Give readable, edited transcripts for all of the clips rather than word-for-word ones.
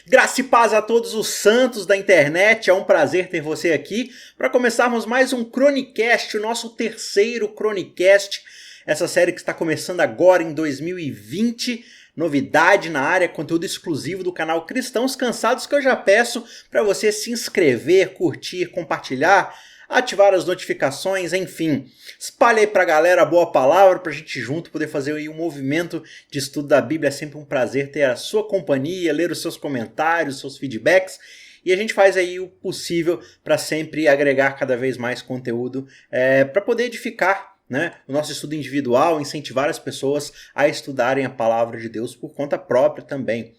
Graça e paz a todos os santos da internet, é um prazer ter você aqui para começarmos mais um Chronicast, o nosso terceiro Chronicast, essa série que está começando agora em 2020, novidade na área, conteúdo exclusivo do canal Cristãos Cansados, que eu já peço para você se inscrever, curtir, compartilhar, ativar as notificações, enfim, espalhe aí pra galera a boa palavra pra gente junto poder fazer aí um movimento de estudo da Bíblia. É sempre um prazer ter a sua companhia, ler os seus comentários, os seus feedbacks, e a gente faz aí o possível para sempre agregar cada vez mais conteúdo para poder edificar, né, o nosso estudo individual, incentivar as pessoas a estudarem a palavra de Deus por conta própria também.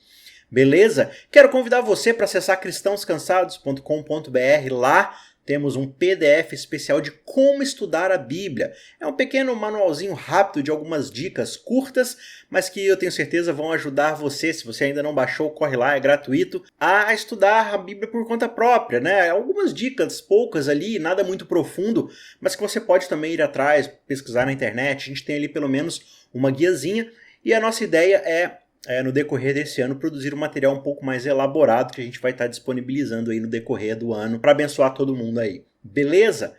Beleza? Quero convidar você para acessar cristãoscansados.com.br. Lá temos um PDF especial de como estudar a Bíblia. É um pequeno manualzinho rápido de algumas dicas curtas, mas que eu tenho certeza vão ajudar você, se você ainda não baixou, corre lá, é gratuito, a estudar a Bíblia por conta própria, né? Algumas dicas, poucas ali, nada muito profundo, mas que você pode também ir atrás, pesquisar na internet. A gente tem ali pelo menos uma guiazinha, e a nossa ideia é no decorrer desse ano, produzir um material um pouco mais elaborado que a gente vai estar disponibilizando aí no decorrer do ano para abençoar todo mundo aí. Beleza?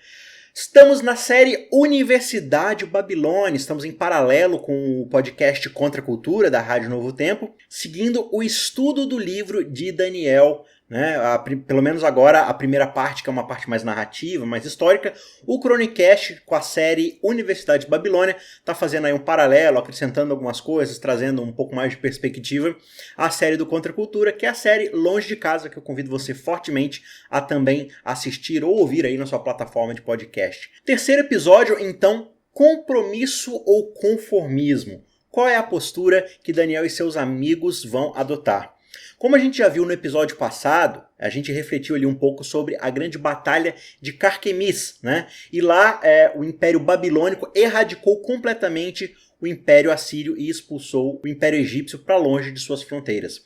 Estamos na série Universidade Babilônia, estamos em paralelo com o podcast Contra a Cultura da Rádio Novo Tempo, seguindo o estudo do livro de Daniel, né? Pelo menos agora a primeira parte, que é uma parte mais narrativa, mais histórica. O Chronicast com a série Universidade Babilônia está fazendo aí um paralelo, acrescentando algumas coisas, trazendo um pouco mais de perspectiva à série do Contra a Cultura, que é a série Longe de Casa, que eu convido você fortemente a também assistir ou ouvir aí na sua plataforma de podcast. Terceiro episódio, então, compromisso ou conformismo. Qual é a postura que Daniel e seus amigos vão adotar? Como a gente já viu no episódio passado, a gente refletiu ali um pouco sobre a grande batalha de Carquemis, né? E lá o Império Babilônico erradicou completamente o Império Assírio e expulsou o Império Egípcio para longe de suas fronteiras.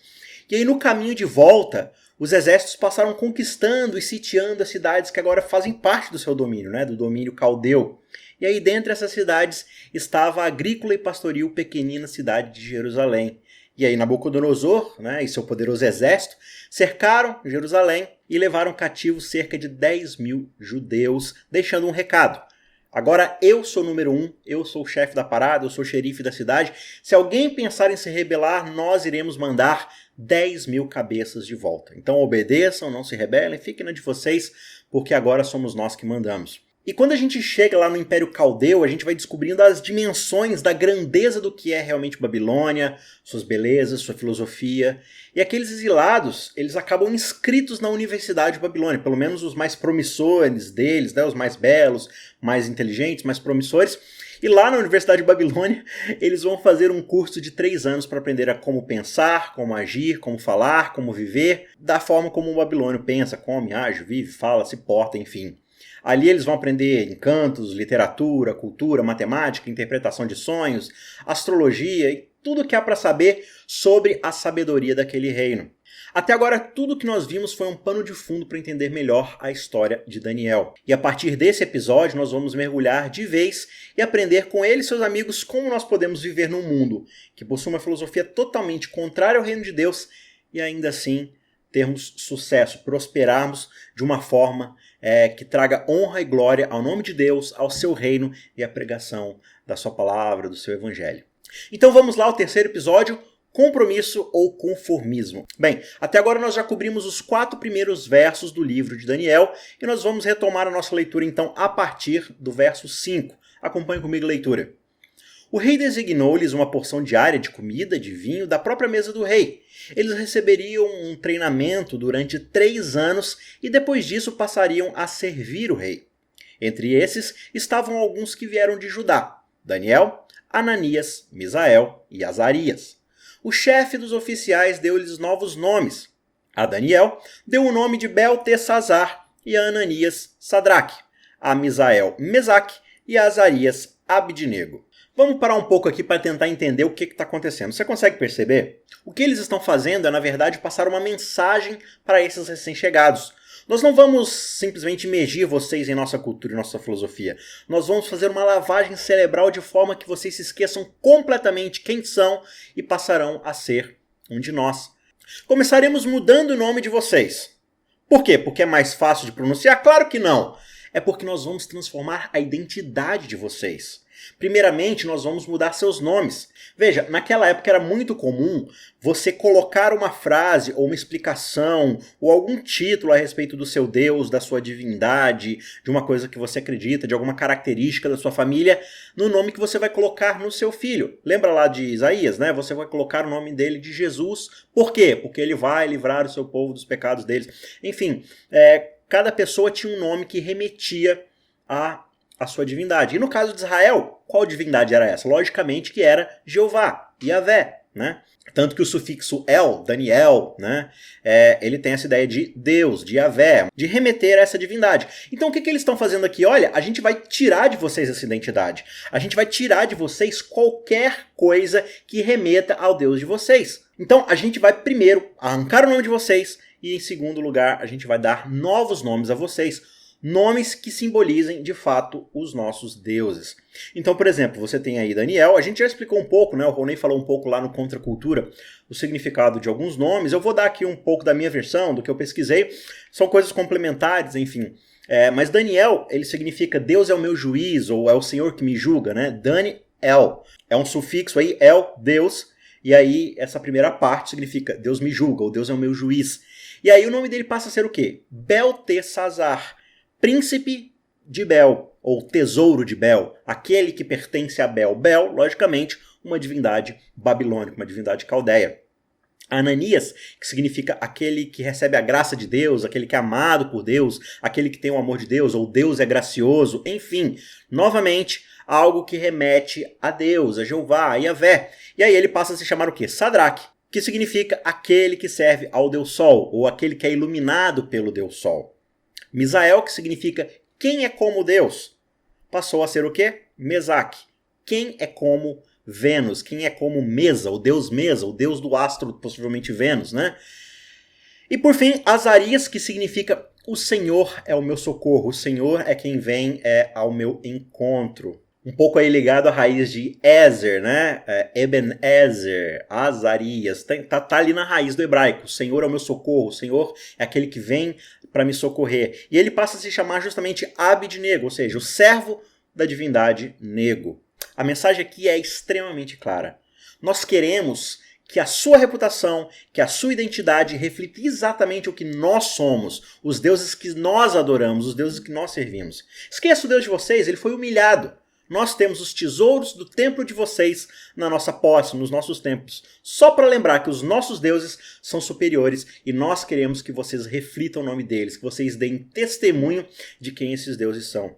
E aí no caminho de volta, os exércitos passaram conquistando e sitiando as cidades que agora fazem parte do seu domínio, né? Do domínio caldeu. E aí dentre essas cidades estava a agrícola e pastoril pequenina cidade de Jerusalém. E aí Nabucodonosor, né, e seu poderoso exército cercaram Jerusalém e levaram cativos cerca de 10 mil judeus, deixando um recado. Agora eu sou o número 1, eu sou o chefe da parada, eu sou o xerife da cidade. Se alguém pensar em se rebelar, nós iremos mandar 10 mil cabeças de volta. Então obedeçam, não se rebelem, fiquem na de vocês, porque agora somos nós que mandamos. E quando a gente chega lá no Império Caldeu, a gente vai descobrindo as dimensões da grandeza do que é realmente Babilônia, suas belezas, sua filosofia. E aqueles exilados, eles acabam inscritos na Universidade de Babilônia, pelo menos os mais promissores deles, né, os mais belos, mais inteligentes, mais promissores. E lá na Universidade de Babilônia, eles vão fazer um curso de 3 anos para aprender a como pensar, como agir, como falar, como viver, da forma como o babilônio pensa, come, age, vive, fala, se porta, enfim. Ali eles vão aprender encantos, literatura, cultura, matemática, interpretação de sonhos, astrologia e tudo o que há para saber sobre a sabedoria daquele reino. Até agora, tudo que nós vimos foi um pano de fundo para entender melhor a história de Daniel. E a partir desse episódio, nós vamos mergulhar de vez e aprender com ele e seus amigos como nós podemos viver num mundo que possui uma filosofia totalmente contrária ao reino de Deus e ainda assim termos sucesso, prosperarmos de uma forma que traga honra e glória ao nome de Deus, ao seu reino e à pregação da sua palavra, do seu evangelho. Então vamos lá ao terceiro episódio, compromisso ou conformismo. Bem, até agora nós já cobrimos os 4 primeiros versos do livro de Daniel e nós vamos retomar a nossa leitura então a partir do verso 5. Acompanhe comigo a leitura. O rei designou-lhes uma porção diária de comida, de vinho, da própria mesa do rei. Eles receberiam um treinamento durante 3 anos e depois disso passariam a servir o rei. Entre esses estavam alguns que vieram de Judá: Daniel, Ananias, Misael e Azarias. O chefe dos oficiais deu-lhes novos nomes. A Daniel deu o nome de Beltesazar e a Ananias Sadraque, a Misael Mesaque e a Azarias Abidnego. Vamos parar um pouco aqui para tentar entender o que está acontecendo. Você consegue perceber? O que eles estão fazendo é, na verdade, passar uma mensagem para esses recém-chegados. Nós não vamos simplesmente imergir vocês em nossa cultura e nossa filosofia. Nós vamos fazer uma lavagem cerebral de forma que vocês se esqueçam completamente quem são e passarão a ser um de nós. Começaremos mudando o nome de vocês. Por quê? Porque é mais fácil de pronunciar? Claro que não. É porque nós vamos transformar a identidade de vocês. Primeiramente, nós vamos mudar seus nomes. Veja, naquela época era muito comum você colocar uma frase ou uma explicação ou algum título a respeito do seu Deus, da sua divindade, de uma coisa que você acredita, de alguma característica da sua família, no nome que você vai colocar no seu filho. Lembra lá de Isaías, né? Você vai colocar o nome dele de Jesus. Por quê? Porque ele vai livrar o seu povo dos pecados deles. Enfim, cada pessoa tinha um nome que remetia a sua divindade. E no caso de Israel, qual divindade era essa? Logicamente que era Jeová, Yahvé, né? Tanto que o sufixo El, Daniel, né? Ele tem essa ideia de Deus, de Yahvé, de remeter a essa divindade. Então o que eles estão fazendo aqui? Olha, a gente vai tirar de vocês essa identidade. A gente vai tirar de vocês qualquer coisa que remeta ao Deus de vocês. Então a gente vai primeiro arrancar o nome de vocês e em segundo lugar a gente vai dar novos nomes a vocês. Nomes que simbolizem, de fato, os nossos deuses. Então, por exemplo, você tem aí Daniel, a gente já explicou um pouco, né? O Ronei falou um pouco lá no Contra a Cultura, o significado de alguns nomes. Eu vou dar aqui um pouco da minha versão, do que eu pesquisei. São coisas complementares, enfim. Mas Daniel, ele significa Deus é o meu juiz, ou é o Senhor que me julga, né? Daniel. É um sufixo aí, El, Deus. E aí, essa primeira parte significa Deus me julga, ou Deus é o meu juiz. E aí o nome dele passa a ser o quê? Beltesazar. Príncipe de Bel, ou tesouro de Bel, aquele que pertence a Bel. Bel, logicamente, uma divindade babilônica, uma divindade caldeia. Ananias, que significa aquele que recebe a graça de Deus, aquele que é amado por Deus, aquele que tem o amor de Deus, ou Deus é gracioso, enfim, novamente, algo que remete a Deus, a Jeová, a Yahvé. E aí ele passa a se chamar o quê? Sadraque, que significa aquele que serve ao Deus Sol, ou aquele que é iluminado pelo Deus Sol. Misael, que significa quem é como Deus, passou a ser o quê? Mesaque. Quem é como Vênus, quem é como Mesa, o deus do astro, possivelmente Vênus, né? E por fim, Azarias, que significa o Senhor é o meu socorro, o Senhor é quem vem ao meu encontro. Um pouco aí ligado à raiz de Ezer, né? Ebenezer, Azarias, tá ali na raiz do hebraico. O Senhor é o meu socorro, o Senhor é aquele que vem para me socorrer. E ele passa a se chamar justamente Abednego, ou seja, o servo da divindade Nego. A mensagem aqui é extremamente clara. Nós queremos que a sua reputação, que a sua identidade reflita exatamente o que nós somos, os deuses que nós adoramos, os deuses que nós servimos. Esqueça o Deus de vocês, ele foi humilhado. Nós temos os tesouros do templo de vocês na nossa posse, nos nossos templos. Só para lembrar que os nossos deuses são superiores e nós queremos que vocês reflitam o nome deles, que vocês deem testemunho de quem esses deuses são.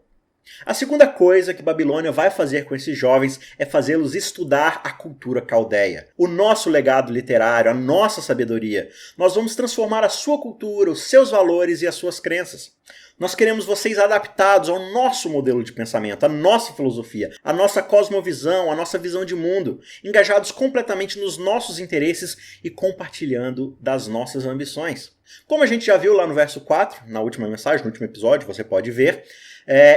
A segunda coisa que Babilônia vai fazer com esses jovens é fazê-los estudar a cultura caldeia. O nosso legado literário, a nossa sabedoria. Nós vamos transformar a sua cultura, os seus valores e as suas crenças. Nós queremos vocês adaptados ao nosso modelo de pensamento, à nossa filosofia, à nossa cosmovisão, à nossa visão de mundo, engajados completamente nos nossos interesses e compartilhando das nossas ambições. Como a gente já viu lá no verso 4, na última mensagem, no último episódio, você pode ver,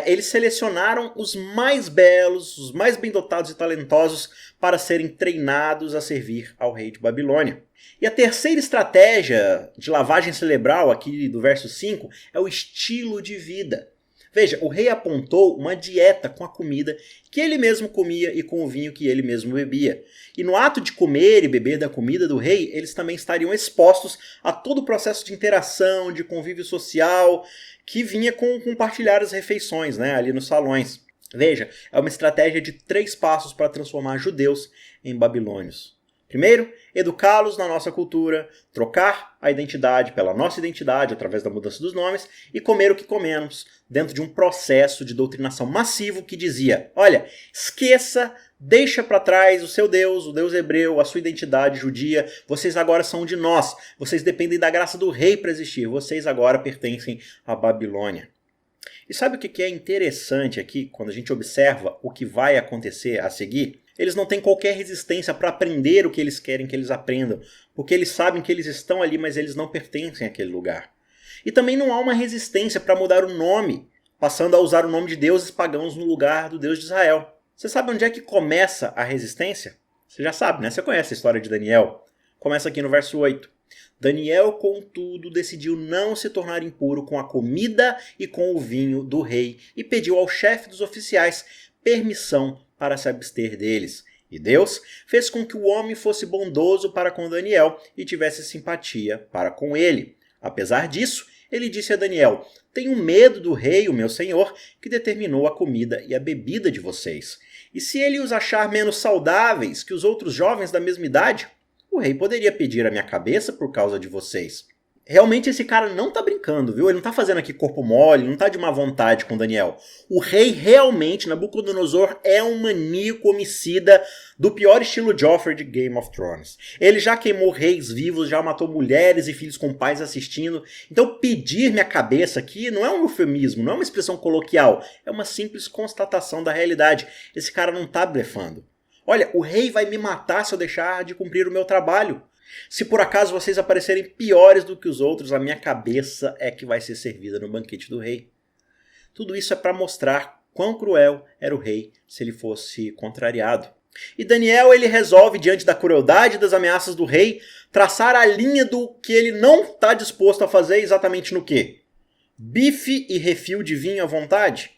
eles selecionaram os mais belos, os mais bem dotados e talentosos para serem treinados a servir ao rei de Babilônia. E a terceira estratégia de lavagem cerebral aqui do verso 5 é o estilo de vida. Veja, o rei apontou uma dieta com a comida que ele mesmo comia e com o vinho que ele mesmo bebia. E no ato de comer e beber da comida do rei, eles também estariam expostos a todo o processo de interação, de convívio social, que vinha com compartilhar as refeições, né, ali nos salões. Veja, é uma estratégia de 3 passos para transformar judeus em babilônios. Primeiro, educá-los na nossa cultura, trocar a identidade pela nossa identidade através da mudança dos nomes e comer o que comemos dentro de um processo de doutrinação massivo que dizia, olha, esqueça, deixa para trás o seu Deus, o Deus hebreu, a sua identidade judia, vocês agora são de nós, vocês dependem da graça do rei para existir, vocês agora pertencem à Babilônia. E sabe o que é interessante aqui, quando a gente observa o que vai acontecer a seguir? Eles não têm qualquer resistência para aprender o que eles querem que eles aprendam, porque eles sabem que eles estão ali, mas eles não pertencem àquele lugar. E também não há uma resistência para mudar o nome, passando a usar o nome de deuses pagãos no lugar do Deus de Israel. Você sabe onde é que começa a resistência? Você já sabe, né? Você conhece a história de Daniel. Começa aqui no verso 8. Daniel, contudo, decidiu não se tornar impuro com a comida e com o vinho do rei e pediu ao chefe dos oficiais permissão para se abster deles. E Deus fez com que o homem fosse bondoso para com Daniel e tivesse simpatia para com ele. Apesar disso, ele disse a Daniel: tenho medo do rei, o meu senhor, que determinou a comida e a bebida de vocês. E se ele os achar menos saudáveis que os outros jovens da mesma idade, o rei poderia pedir a minha cabeça por causa de vocês. Realmente esse cara não tá brincando, viu? Ele não tá fazendo aqui corpo mole, não tá de má vontade com Daniel. O rei realmente, Nabucodonosor, é um maníaco homicida do pior estilo Joffrey de Game of Thrones. Ele já queimou reis vivos, já matou mulheres e filhos com pais assistindo. Então pedir minha cabeça aqui não é um eufemismo, não é uma expressão coloquial. É uma simples constatação da realidade. Esse cara não tá blefando. Olha, o rei vai me matar se eu deixar de cumprir o meu trabalho. Se por acaso vocês aparecerem piores do que os outros, a minha cabeça é que vai ser servida no banquete do rei. Tudo isso é para mostrar quão cruel era o rei se ele fosse contrariado. E Daniel, ele resolve, diante da crueldade e das ameaças do rei, traçar a linha do que ele não está disposto a fazer exatamente no quê? Bife e refil de vinho à vontade?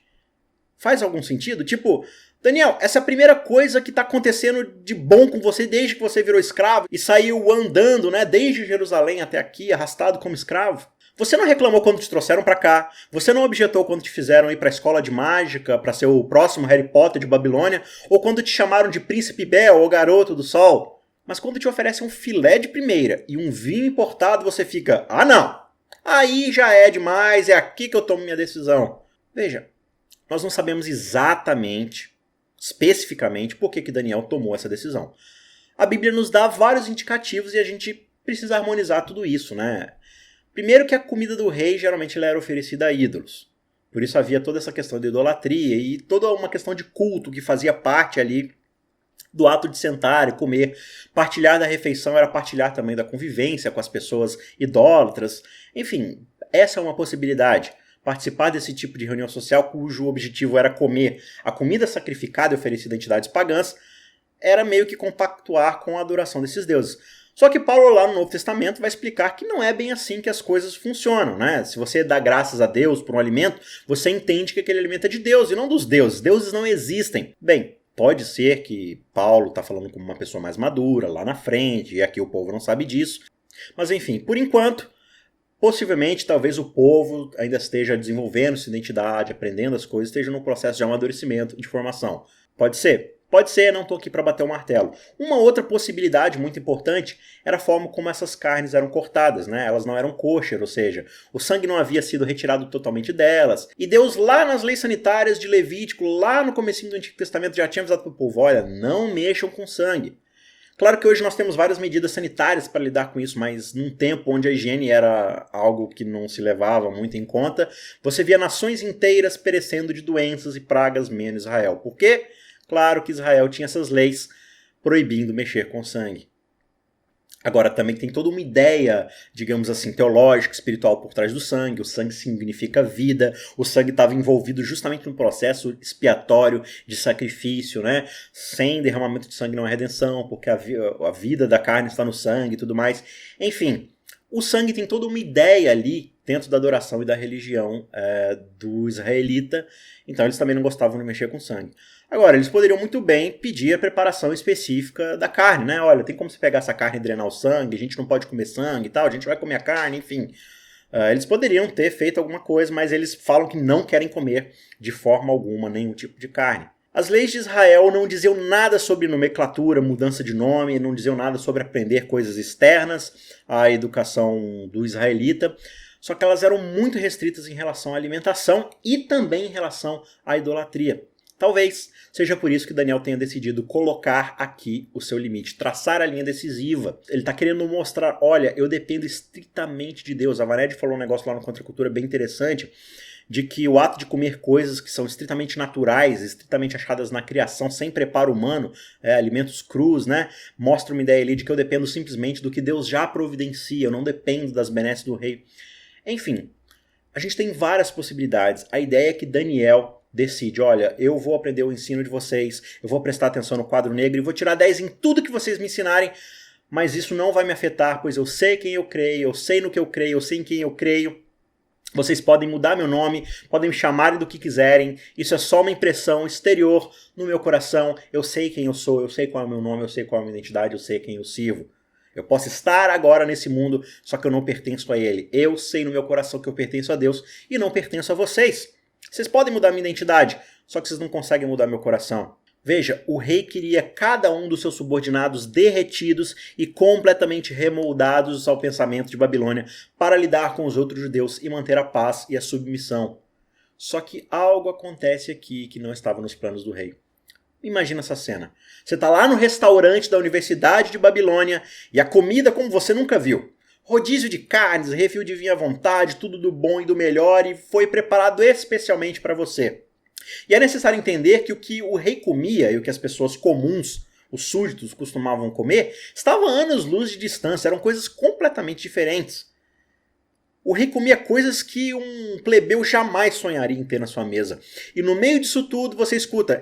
Faz algum sentido? Tipo, Daniel, essa é a primeira coisa que está acontecendo de bom com você desde que você virou escravo e saiu andando, né, desde Jerusalém até aqui, arrastado como escravo. Você não reclamou quando te trouxeram para cá, você não objetou quando te fizeram ir para a escola de mágica para ser o próximo Harry Potter de Babilônia, ou quando te chamaram de Príncipe Bel ou Garoto do Sol. Mas quando te oferecem um filé de primeira e um vinho importado, você fica, ah não, aí já é demais, é aqui que eu tomo minha decisão. Veja, nós não sabemos especificamente por que Daniel tomou essa decisão. A Bíblia nos dá vários indicativos e a gente precisa harmonizar tudo isso, né? Primeiro que a comida do rei geralmente era oferecida a ídolos. Por isso havia toda essa questão de idolatria e toda uma questão de culto que fazia parte ali do ato de sentar e comer. Partilhar da refeição era partilhar também da convivência com as pessoas idólatras. Enfim, essa é uma possibilidade. Participar desse tipo de reunião social cujo objetivo era comer a comida sacrificada e oferecida a entidades pagãs, era meio que compactuar com a adoração desses deuses. Só que Paulo lá no Novo Testamento vai explicar que não é bem assim que as coisas funcionam, né? Se você dá graças a Deus por um alimento, você entende que aquele alimento é de Deus e não dos deuses. Deuses não existem. Bem, pode ser que Paulo está falando como uma pessoa mais madura lá na frente, e aqui o povo não sabe disso. Mas enfim, por enquanto, possivelmente, talvez o povo ainda esteja desenvolvendo sua identidade, aprendendo as coisas, esteja num processo de amadurecimento e de formação. Pode ser? Pode ser, não estou aqui para bater o martelo. Uma outra possibilidade muito importante era a forma como essas carnes eram cortadas, né? Elas não eram kosher, ou seja, o sangue não havia sido retirado totalmente delas. E Deus lá nas leis sanitárias de Levítico, lá no comecinho do Antigo Testamento, já tinha avisado para o povo, olha, não mexam com sangue. Claro que hoje nós temos várias medidas sanitárias para lidar com isso, mas num tempo onde a higiene era algo que não se levava muito em conta, você via nações inteiras perecendo de doenças e pragas menos Israel. Por quê? Claro que Israel tinha essas leis proibindo mexer com sangue. Agora, também tem toda uma ideia, digamos assim, teológica, espiritual por trás do sangue. O sangue significa vida. O sangue estava envolvido justamente no processo expiatório de sacrifício, né? Sem derramamento de sangue não há redenção, porque a vida da carne está no sangue e tudo mais. Enfim, o sangue tem toda uma ideia ali dentro da adoração e da religião do israelita. Então eles também não gostavam de mexer com sangue. Agora, eles poderiam muito bem pedir a preparação específica da carne, né? Olha, tem como você pegar essa carne e drenar o sangue, a gente não pode comer sangue e tal, a gente vai comer a carne, enfim. Eles poderiam ter feito alguma coisa, mas eles falam que não querem comer de forma alguma nenhum tipo de carne. As leis de Israel não diziam nada sobre nomenclatura, mudança de nome, não diziam nada sobre aprender coisas externas à educação do israelita, só que elas eram muito restritas em relação à alimentação e também em relação à idolatria. Talvez seja por isso que Daniel tenha decidido colocar aqui o seu limite, traçar a linha decisiva. Ele está querendo mostrar, olha, eu dependo estritamente de Deus. A Vaned falou um negócio lá no Contra a Cultura bem interessante, de que o ato de comer coisas que são estritamente naturais, estritamente achadas na criação, sem preparo humano, alimentos crus, né, mostra uma ideia ali de que eu dependo simplesmente do que Deus já providencia, eu não dependo das benesses do rei. Enfim, a gente tem várias possibilidades. A ideia é que Daniel decide, olha, eu vou aprender o ensino de vocês, eu vou prestar atenção no quadro negro e vou tirar 10 em tudo que vocês me ensinarem, mas isso não vai me afetar, pois eu sei quem eu creio, eu sei no que eu creio, eu sei em quem eu creio. Vocês podem mudar meu nome, podem me chamarem do que quiserem, isso é só uma impressão exterior no meu coração. Eu sei quem eu sou, eu sei qual é o meu nome, eu sei qual é a minha identidade, eu sei quem eu sirvo. Eu posso estar agora nesse mundo, só que eu não pertenço a ele. Eu sei no meu coração que eu pertenço a Deus e não pertenço a vocês. Vocês podem mudar minha identidade, só que vocês não conseguem mudar meu coração. Veja, o rei queria cada um dos seus subordinados derretidos e completamente remoldados ao pensamento de Babilônia para lidar com os outros judeus e manter a paz e a submissão. Só que algo acontece aqui que não estava nos planos do rei. Imagina essa cena. Você está lá no restaurante da Universidade de Babilônia e a comida como você nunca viu. Rodízio de carnes, refil de vinho à vontade, tudo do bom e do melhor e foi preparado especialmente para você. E é necessário entender que o que o rei comia e o que as pessoas comuns, os súditos, costumavam comer, estava a anos-luz de distância, eram coisas completamente diferentes. O rei comia coisas que um plebeu jamais sonharia em ter na sua mesa. E no meio disso tudo você escuta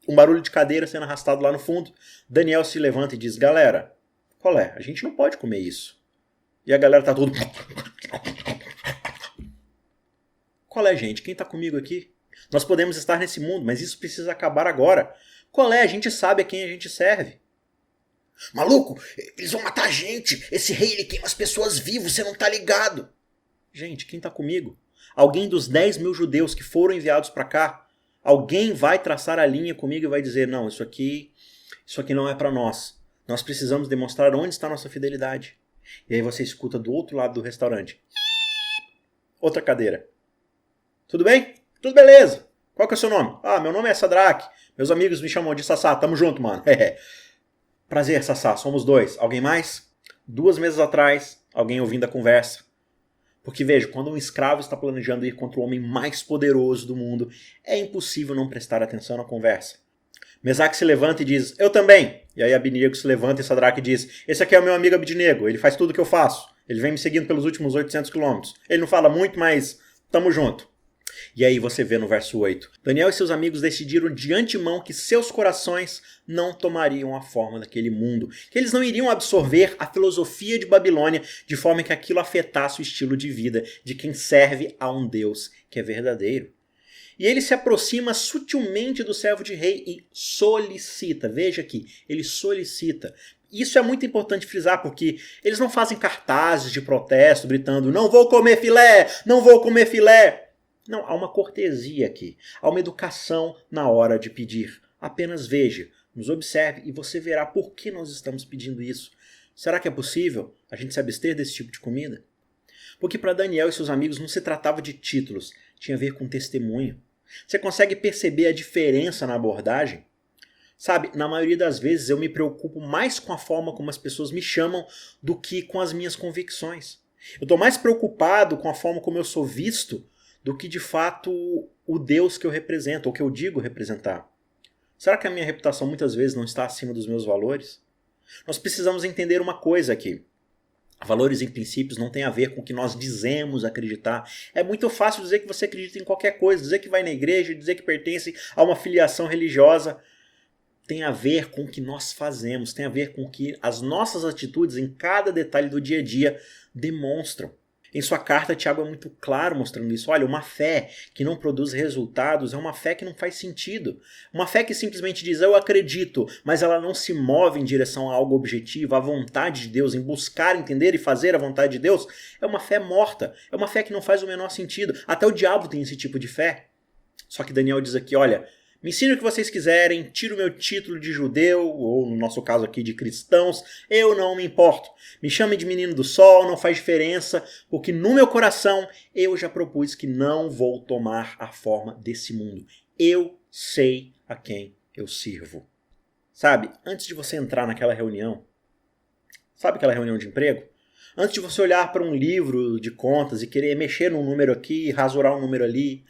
um barulho de cadeira sendo arrastado lá no fundo. Daniel se levanta e diz, galera, qual é? A gente não pode comer isso. E a galera tá tudo... Qual é, gente? Quem tá comigo aqui? Nós podemos estar nesse mundo, mas isso precisa acabar agora. Qual é? A gente sabe a quem a gente serve. Maluco, eles vão matar a gente. Esse rei, ele queima as pessoas vivas, você não tá ligado. Gente, quem tá comigo? Alguém dos 10 mil judeus que foram enviados para cá? Alguém vai traçar a linha comigo e vai dizer, não, isso aqui não é para nós. Nós precisamos demonstrar onde está a nossa fidelidade. E aí você escuta do outro lado do restaurante. Outra cadeira. Tudo bem? Tudo beleza. Qual que é o seu nome? Ah, meu nome é Sadraque. Meus amigos me chamam de Sassá. Tamo junto, mano. Prazer, Sassá. Somos dois. Alguém mais? 2 mesas atrás, alguém ouvindo a conversa. Porque veja, quando um escravo está planejando ir contra o homem mais poderoso do mundo, é impossível não prestar atenção na conversa. Mesaque se levanta e diz, eu também. E aí Abednego se levanta e Sadraque diz, esse aqui é o meu amigo Abednego, ele faz tudo o que eu faço. Ele vem me seguindo pelos últimos 800 quilômetros. Ele não fala muito, mas tamo junto. E aí você vê no verso 8, Daniel e seus amigos decidiram de antemão que seus corações não tomariam a forma daquele mundo, que eles não iriam absorver a filosofia de Babilônia de forma que aquilo afetasse o estilo de vida de quem serve a um Deus que é verdadeiro. E ele se aproxima sutilmente do servo de rei e solicita, veja aqui, ele solicita. Isso é muito importante frisar porque eles não fazem cartazes de protesto gritando não vou comer filé, não vou comer filé. Não, há uma cortesia aqui, há uma educação na hora de pedir. Apenas veja, nos observe e você verá por que nós estamos pedindo isso. Será que é possível a gente se abster desse tipo de comida? Porque para Daniel e seus amigos não se tratava de títulos, tinha a ver com testemunho. Você consegue perceber a diferença na abordagem? Sabe, na maioria das vezes eu me preocupo mais com a forma como as pessoas me chamam do que com as minhas convicções. Eu estou mais preocupado com a forma como eu sou visto do que de fato o Deus que eu represento, ou que eu digo representar. Será que a minha reputação muitas vezes não está acima dos meus valores? Nós precisamos entender uma coisa aqui. Valores e princípios não têm a ver com o que nós dizemos acreditar. É muito fácil dizer que você acredita em qualquer coisa, dizer que vai na igreja, dizer que pertence a uma filiação religiosa. Tem a ver com o que nós fazemos, tem a ver com o que as nossas atitudes em cada detalhe do dia a dia demonstram. Em sua carta, Tiago é muito claro mostrando isso. Olha, uma fé que não produz resultados é uma fé que não faz sentido. Uma fé que simplesmente diz, eu acredito, mas ela não se move em direção a algo objetivo, à vontade de Deus, em buscar, entender e fazer a vontade de Deus, é uma fé morta. É uma fé que não faz o menor sentido. Até o diabo tem esse tipo de fé. Só que Daniel diz aqui, olha, me ensine o que vocês quiserem, tira o meu título de judeu, ou no nosso caso aqui de cristãos, eu não me importo. Me chamem de menino do sol, não faz diferença, porque no meu coração eu já propus que não vou tomar a forma desse mundo. Eu sei a quem eu sirvo. Sabe, antes de você entrar naquela reunião, sabe aquela reunião de emprego? Antes de você olhar para um livro de contas e querer mexer num número aqui, rasurar um número ali,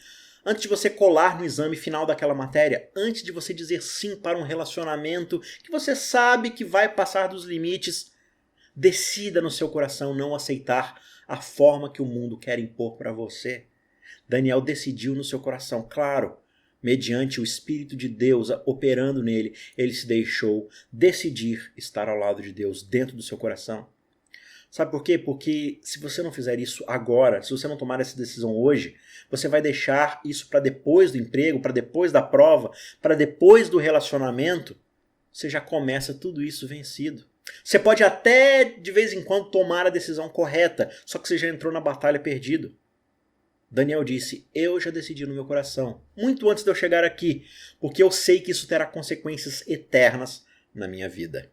antes de você colar no exame final daquela matéria, antes de você dizer sim para um relacionamento que você sabe que vai passar dos limites, decida no seu coração não aceitar a forma que o mundo quer impor para você. Daniel decidiu no seu coração, claro, mediante o Espírito de Deus operando nele, ele se deixou decidir estar ao lado de Deus dentro do seu coração. Sabe por quê? Porque se você não fizer isso agora, se você não tomar essa decisão hoje, você vai deixar isso para depois do emprego, para depois da prova, para depois do relacionamento, você já começa tudo isso vencido. Você pode até de vez em quando tomar a decisão correta, só que você já entrou na batalha perdido. Daniel disse, eu já decidi no meu coração, muito antes de eu chegar aqui, porque eu sei que isso terá consequências eternas na minha vida.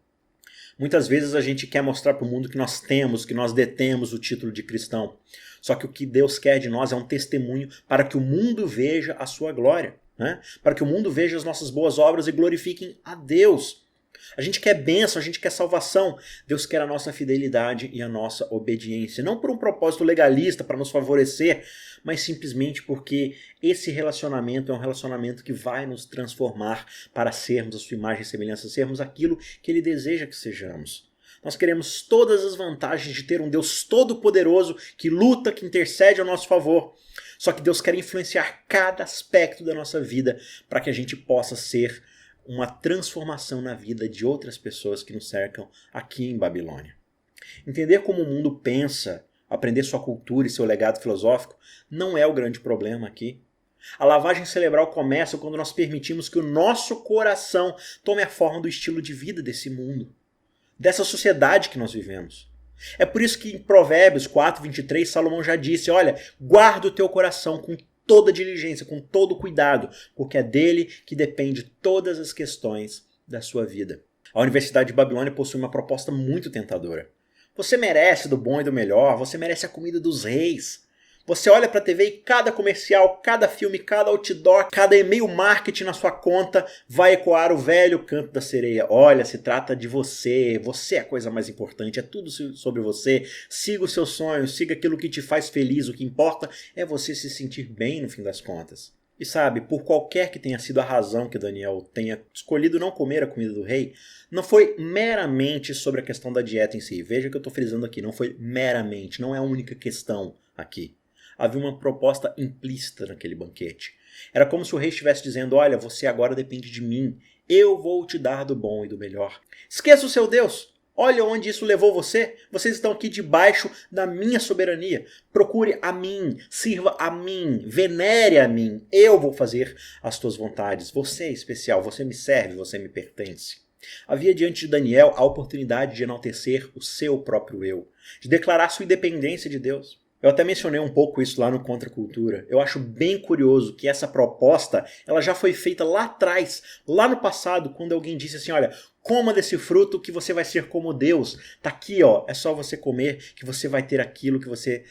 Muitas vezes a gente quer mostrar para o mundo que nós temos, que nós detemos o título de cristão. Só que o que Deus quer de nós é um testemunho para que o mundo veja a sua glória, né? Para que o mundo veja as nossas boas obras e glorifiquem a Deus. A gente quer bênção, a gente quer salvação. Deus quer a nossa fidelidade e a nossa obediência. Não por um propósito legalista para nos favorecer, mas simplesmente porque esse relacionamento é um relacionamento que vai nos transformar para sermos a sua imagem e semelhança, sermos aquilo que Ele deseja que sejamos. Nós queremos todas as vantagens de ter um Deus todo-poderoso que luta, que intercede ao nosso favor. Só que Deus quer influenciar cada aspecto da nossa vida para que a gente possa ser uma transformação na vida de outras pessoas que nos cercam aqui em Babilônia. Entender como o mundo pensa, aprender sua cultura e seu legado filosófico não é o grande problema aqui. A lavagem cerebral começa quando nós permitimos que o nosso coração tome a forma do estilo de vida desse mundo, dessa sociedade que nós vivemos. É por isso que em Provérbios 4:23 Salomão já disse, olha, guarda o teu coração com toda diligência, com todo cuidado, porque é dele que depende todas as questões da sua vida. A Universidade de Babilônia possui uma proposta muito tentadora. Você merece do bom e do melhor, você merece a comida dos reis. Você olha para a TV e cada comercial, cada filme, cada outdoor, cada e-mail marketing na sua conta vai ecoar o velho canto da sereia. Olha, se trata de você, você é a coisa mais importante, é tudo sobre você. Siga os seus sonhos, siga aquilo que te faz feliz, o que importa é você se sentir bem no fim das contas. E sabe, por qualquer que tenha sido a razão que Daniel tenha escolhido não comer a comida do rei, não foi meramente sobre a questão da dieta em si. Veja que eu estou frisando aqui, não foi meramente, não é a única questão aqui. Havia uma proposta implícita naquele banquete. Era como se o rei estivesse dizendo, olha, você agora depende de mim. Eu vou te dar do bom e do melhor. Esqueça o seu Deus. Olha onde isso levou você. Vocês estão aqui debaixo da minha soberania. Procure a mim, sirva a mim, venere a mim. Eu vou fazer as tuas vontades. Você é especial, você me serve, você me pertence. Havia diante de Daniel a oportunidade de enaltecer o seu próprio eu, de declarar sua independência de Deus. Eu até mencionei um pouco isso lá no Contra a Cultura. Eu acho bem curioso que essa proposta ela já foi feita lá atrás, lá no passado, quando alguém disse assim, olha, coma desse fruto que você vai ser como Deus. Tá aqui, ó, é só você comer que você vai ter aquilo que você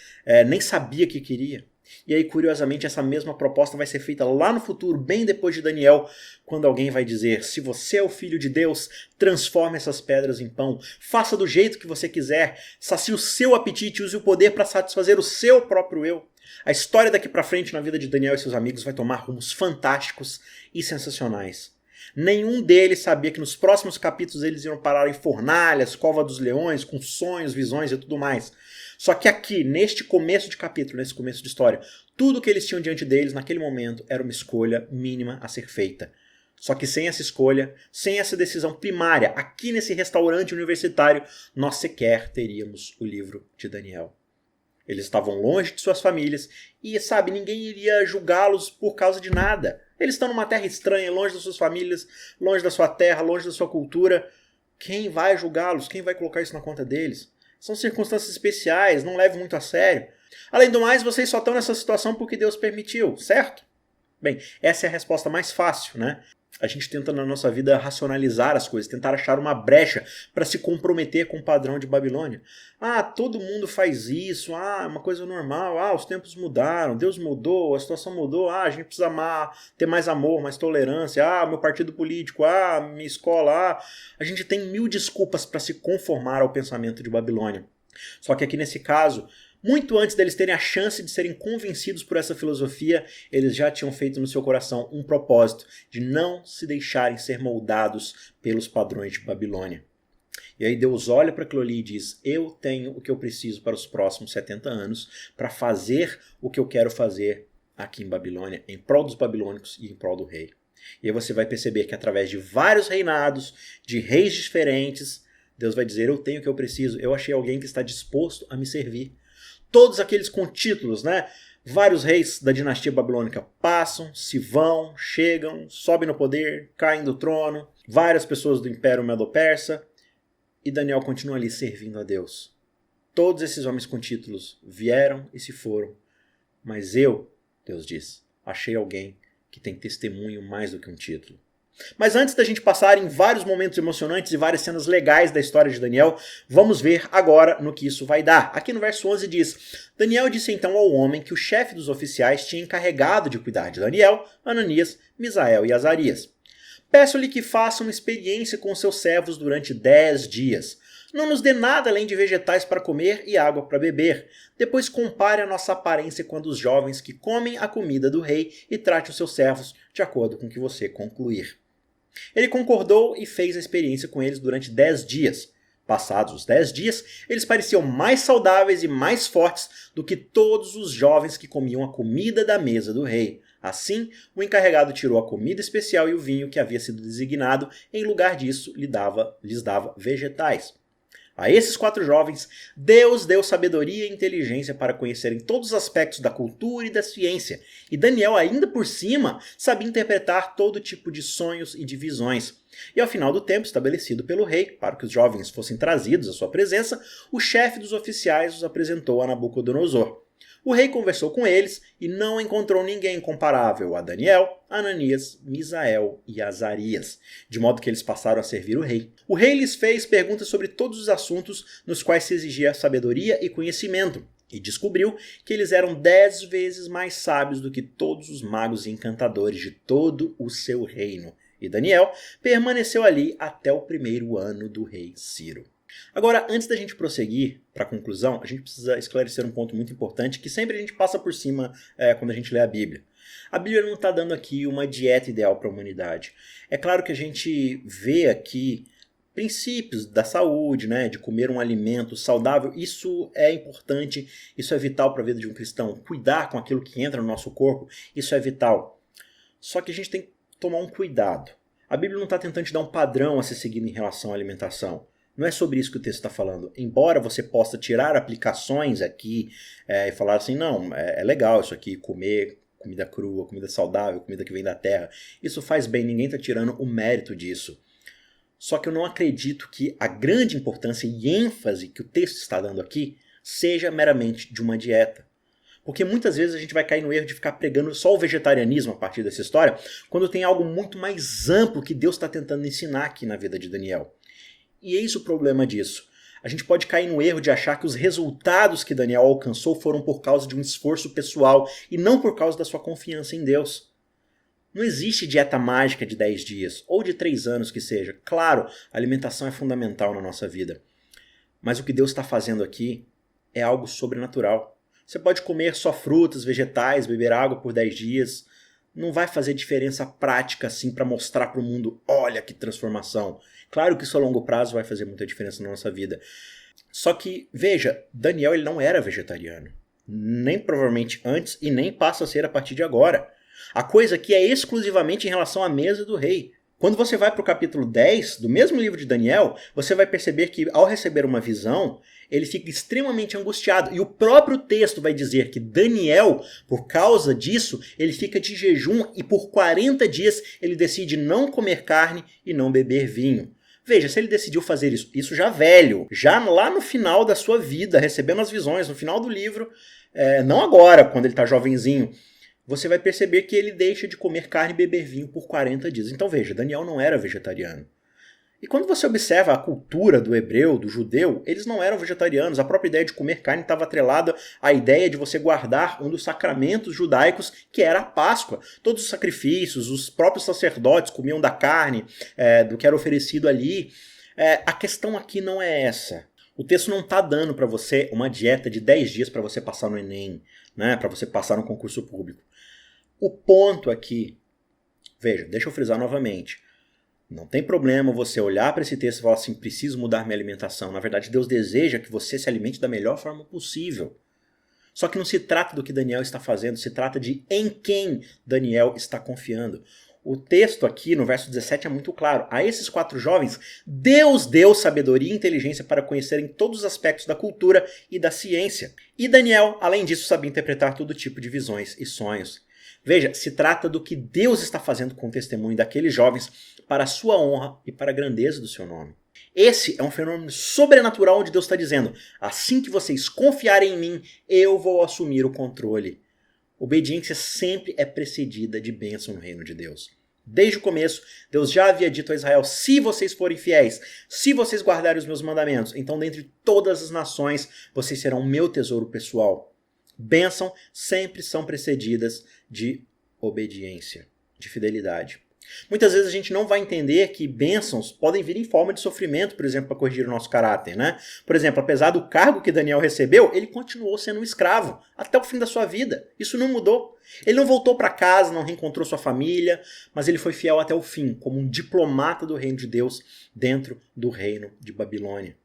nem sabia que queria. E aí, curiosamente, essa mesma proposta vai ser feita lá no futuro, bem depois de Daniel, quando alguém vai dizer, se você é o filho de Deus, transforme essas pedras em pão, faça do jeito que você quiser, sacie o seu apetite, use o poder para satisfazer o seu próprio eu. A história daqui para frente na vida de Daniel e seus amigos vai tomar rumos fantásticos e sensacionais. Nenhum deles sabia que nos próximos capítulos eles iam parar em fornalhas, cova dos leões, com sonhos, visões e tudo mais. Só que aqui, neste começo de capítulo, nesse começo de história, tudo que eles tinham diante deles naquele momento era uma escolha mínima a ser feita. Só que sem essa escolha, sem essa decisão primária, aqui nesse restaurante universitário, nós sequer teríamos o livro de Daniel. Eles estavam longe de suas famílias e, sabe, ninguém iria julgá-los por causa de nada. Eles estão numa terra estranha, longe das suas famílias, longe da sua terra, longe da sua cultura. Quem vai julgá-los? Quem vai colocar isso na conta deles? São circunstâncias especiais, não leve muito a sério. Além do mais, vocês só estão nessa situação porque Deus permitiu, certo? Bem, essa é a resposta mais fácil, né? A gente tenta na nossa vida racionalizar as coisas, tentar achar uma brecha para se comprometer com o padrão de Babilônia. Ah, todo mundo faz isso, é uma coisa normal, os tempos mudaram, Deus mudou, a situação mudou, a gente precisa amar, ter mais amor, mais tolerância, meu partido político, minha escola, A gente tem mil desculpas para se conformar ao pensamento de Babilônia. Só que aqui nesse caso, muito antes deles terem a chance de serem convencidos por essa filosofia, eles já tinham feito no seu coração um propósito de não se deixarem ser moldados pelos padrões de Babilônia. E aí Deus olha para aquilo ali e diz, eu tenho o que eu preciso para os próximos 70 anos para fazer o que eu quero fazer aqui em Babilônia, em prol dos babilônicos e em prol do rei. E aí você vai perceber que através de vários reinados, de reis diferentes, Deus vai dizer, eu tenho o que eu preciso, eu achei alguém que está disposto a me servir. Todos aqueles com títulos, né? Vários reis da dinastia babilônica passam, se vão, chegam, sobem no poder, caem do trono. Várias pessoas do Império Medo-Persa. E Daniel continua ali servindo a Deus. Todos esses homens com títulos vieram e se foram. Mas eu, Deus diz, achei alguém que tem testemunho mais do que um título. Mas antes da gente passar em vários momentos emocionantes e várias cenas legais da história de Daniel, vamos ver agora no que isso vai dar. Aqui no verso 11 diz, Daniel disse então ao homem que o chefe dos oficiais tinha encarregado de cuidar de Daniel, Ananias, Misael e Azarias. Peço-lhe que faça uma experiência com seus servos durante 10 dias. Não nos dê nada além de vegetais para comer e água para beber. Depois compare a nossa aparência com a dos jovens que comem a comida do rei e trate os seus servos de acordo com o que você concluir. Ele concordou e fez a experiência com eles durante 10 dias. Passados os 10 dias, eles pareciam mais saudáveis e mais fortes do que todos os jovens que comiam a comida da mesa do rei. Assim, o encarregado tirou a comida especial e o vinho que havia sido designado, em lugar disso lhes dava vegetais. A esses 4 jovens, Deus deu sabedoria e inteligência para conhecerem todos os aspectos da cultura e da ciência, e Daniel, ainda por cima, sabia interpretar todo tipo de sonhos e de visões. E ao final do tempo estabelecido pelo rei, para que os jovens fossem trazidos à sua presença, o chefe dos oficiais os apresentou a Nabucodonosor. O rei conversou com eles e não encontrou ninguém comparável a Daniel, Ananias, Misael e Azarias, de modo que eles passaram a servir o rei. O rei lhes fez perguntas sobre todos os assuntos nos quais se exigia sabedoria e conhecimento, e descobriu que eles eram 10 vezes mais sábios do que todos os magos e encantadores de todo o seu reino. E Daniel permaneceu ali até o 1º ano do rei Ciro. Agora, antes da gente prosseguir para a conclusão, a gente precisa esclarecer um ponto muito importante que sempre a gente passa por cima quando a gente lê a Bíblia. A Bíblia não está dando aqui uma dieta ideal para a humanidade. É claro que a gente vê aqui princípios da saúde, né, de comer um alimento saudável, isso é importante, isso é vital para a vida de um cristão. Cuidar com aquilo que entra no nosso corpo, isso é vital. Só que a gente tem que tomar um cuidado. A Bíblia não está tentando te dar um padrão a ser seguido em relação à alimentação. Não é sobre isso que o texto está falando. Embora você possa tirar aplicações aqui e falar assim, não, é legal isso aqui, comer comida crua, comida saudável, comida que vem da terra. Isso faz bem, ninguém está tirando o mérito disso. Só que eu não acredito que a grande importância e ênfase que o texto está dando aqui seja meramente de uma dieta. Porque muitas vezes a gente vai cair no erro de ficar pregando só o vegetarianismo a partir dessa história, quando tem algo muito mais amplo que Deus está tentando ensinar aqui na vida de Daniel. E eis o problema disso. A gente pode cair no erro de achar que os resultados que Daniel alcançou foram por causa de um esforço pessoal e não por causa da sua confiança em Deus. Não existe dieta mágica de 10 dias, ou de 3 anos que seja. Claro, a alimentação é fundamental na nossa vida. Mas o que Deus está fazendo aqui é algo sobrenatural. Você pode comer só frutas, vegetais, beber água por 10 dias. Não vai fazer diferença prática assim para mostrar para o mundo, olha que transformação. Claro que isso a longo prazo vai fazer muita diferença na nossa vida. Só que, veja, Daniel ele não era vegetariano. Nem provavelmente antes e nem passa a ser a partir de agora. A coisa aqui é exclusivamente em relação à mesa do rei. Quando você vai para o capítulo 10 do mesmo livro de Daniel, você vai perceber que ao receber uma visão, ele fica extremamente angustiado. E o próprio texto vai dizer que Daniel, por causa disso, ele fica de jejum e por 40 dias ele decide não comer carne e não beber vinho. Veja, se ele decidiu fazer isso já velho, já lá no final da sua vida, recebendo as visões, no final do livro, não agora, quando ele está jovenzinho, você vai perceber que ele deixa de comer carne e beber vinho por 40 dias. Então veja, Daniel não era vegetariano. E quando você observa a cultura do hebreu, do judeu, eles não eram vegetarianos. A própria ideia de comer carne estava atrelada à ideia de você guardar um dos sacramentos judaicos, que era a Páscoa. Todos os sacrifícios, os próprios sacerdotes comiam da carne, do que era oferecido ali. A questão aqui não é essa. O texto não está dando para você uma dieta de 10 dias para você passar no Enem, né, para você passar no concurso público. O ponto aqui, veja, deixa eu frisar novamente. Não tem problema você olhar para esse texto e falar assim, preciso mudar minha alimentação. Na verdade, Deus deseja que você se alimente da melhor forma possível. Só que não se trata do que Daniel está fazendo, se trata de em quem Daniel está confiando. O texto aqui no verso 17 é muito claro. A esses 4 jovens, Deus deu sabedoria e inteligência para conhecerem todos os aspectos da cultura e da ciência. E Daniel, além disso, sabia interpretar todo tipo de visões e sonhos. Veja, se trata do que Deus está fazendo com o testemunho daqueles jovens para a sua honra e para a grandeza do seu nome. Esse é um fenômeno sobrenatural onde Deus está dizendo: assim que vocês confiarem em mim, eu vou assumir o controle. Obediência sempre é precedida de bênção no reino de Deus. Desde o começo, Deus já havia dito a Israel: se vocês forem fiéis, se vocês guardarem os meus mandamentos, então dentre todas as nações vocês serão meu tesouro pessoal. Bênção sempre são precedidas de obediência, de fidelidade. Muitas vezes a gente não vai entender que bênçãos podem vir em forma de sofrimento, por exemplo, para corrigir o nosso caráter, né? Por exemplo, apesar do cargo que Daniel recebeu, ele continuou sendo um escravo até o fim da sua vida. Isso não mudou. Ele não voltou para casa, não reencontrou sua família, mas ele foi fiel até o fim, como um diplomata do reino de Deus dentro do reino de Babilônia.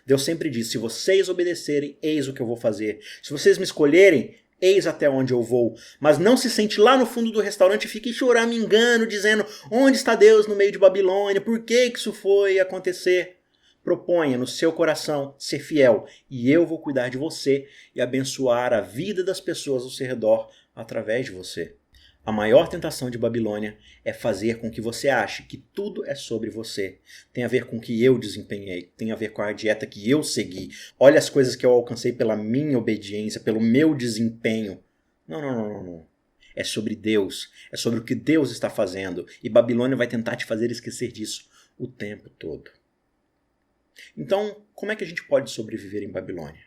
Deus sempre disse: se vocês obedecerem, eis o que eu vou fazer. Se vocês me escolherem, eis até onde eu vou. Mas não se sente lá no fundo do restaurante e fique choramingando, dizendo: onde está Deus no meio de Babilônia? Por que isso foi acontecer? Proponha no seu coração ser fiel, e eu vou cuidar de você e abençoar a vida das pessoas ao seu redor através de você. A maior tentação de Babilônia é fazer com que você ache que tudo é sobre você. Tem a ver com o que eu desempenhei, tem a ver com a dieta que eu segui. Olha as coisas que eu alcancei pela minha obediência, pelo meu desempenho. Não. É sobre Deus, é sobre o que Deus está fazendo. E Babilônia vai tentar te fazer esquecer disso o tempo todo. Então, como é que a gente pode sobreviver em Babilônia?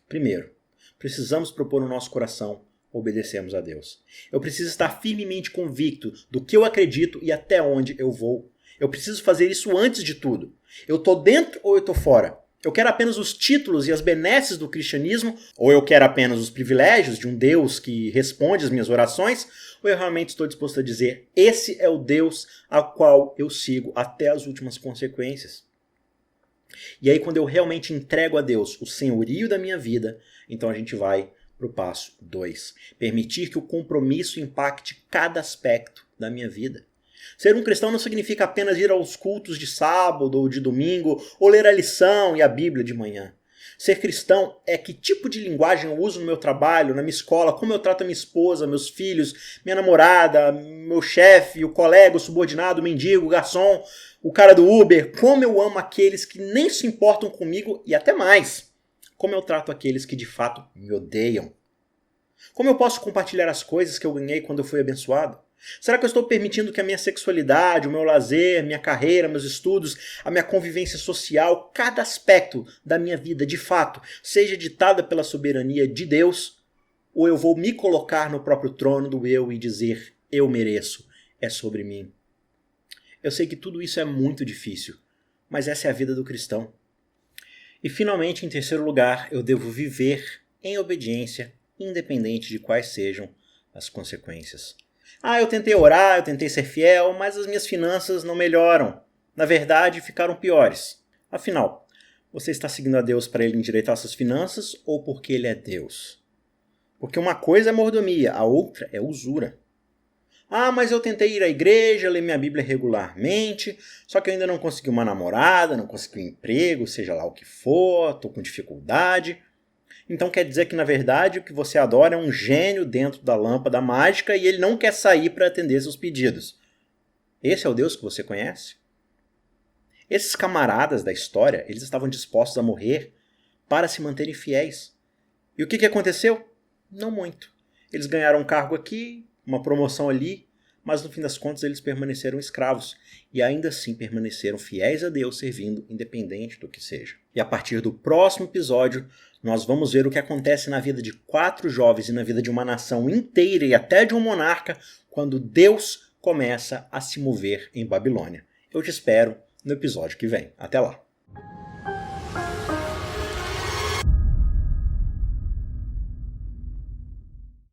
Primeiro, precisamos propor no nosso coração obedecermos a Deus. Eu preciso estar firmemente convicto do que eu acredito e até onde eu vou. Eu preciso fazer isso antes de tudo. Eu estou dentro ou eu estou fora? Eu quero apenas os títulos e as benesses do cristianismo, ou eu quero apenas os privilégios de um Deus que responde às minhas orações, ou eu realmente estou disposto a dizer: esse é o Deus ao qual eu sigo até as últimas consequências? E aí, quando eu realmente entrego a Deus o senhorio da minha vida, então a gente vai para o passo 2. Permitir que o compromisso impacte cada aspecto da minha vida. Ser um cristão não significa apenas ir aos cultos de sábado ou de domingo, ou ler a lição e a Bíblia de manhã. Ser cristão é que tipo de linguagem eu uso no meu trabalho, na minha escola, como eu trato a minha esposa, meus filhos, minha namorada, meu chefe, o colega, o subordinado, o mendigo, o garçom, o cara do Uber, como eu amo aqueles que nem se importam comigo e até mais. Como eu trato aqueles que de fato me odeiam? Como eu posso compartilhar as coisas que eu ganhei quando eu fui abençoado? Será que eu estou permitindo que a minha sexualidade, o meu lazer, minha carreira, meus estudos, a minha convivência social, cada aspecto da minha vida de fato seja ditada pela soberania de Deus? Ou eu vou me colocar no próprio trono do eu e dizer: eu mereço, é sobre mim? Eu sei que tudo isso é muito difícil, mas essa é a vida do cristão. E finalmente, em terceiro lugar, eu devo viver em obediência, independente de quais sejam as consequências. Eu tentei orar, eu tentei ser fiel, mas as minhas finanças não melhoram. Na verdade, ficaram piores. Afinal, você está seguindo a Deus para Ele endireitar suas finanças ou porque Ele é Deus? Porque uma coisa é mordomia, a outra é usura. Mas eu tentei ir à igreja, ler minha Bíblia regularmente, só que eu ainda não consegui uma namorada, não consegui um emprego, seja lá o que for, estou com dificuldade. Então quer dizer que, na verdade, o que você adora é um gênio dentro da lâmpada mágica e ele não quer sair para atender seus pedidos. Esse é o Deus que você conhece? Esses camaradas da história, eles estavam dispostos a morrer para se manterem fiéis. E o que aconteceu? Não muito. Eles ganharam um cargo aqui, uma promoção ali, mas no fim das contas eles permaneceram escravos e ainda assim permaneceram fiéis a Deus, servindo independente do que seja. E a partir do próximo episódio, nós vamos ver o que acontece na vida de 4 jovens e na vida de uma nação inteira e até de um monarca quando Deus começa a se mover em Babilônia. Eu te espero no episódio que vem. Até lá!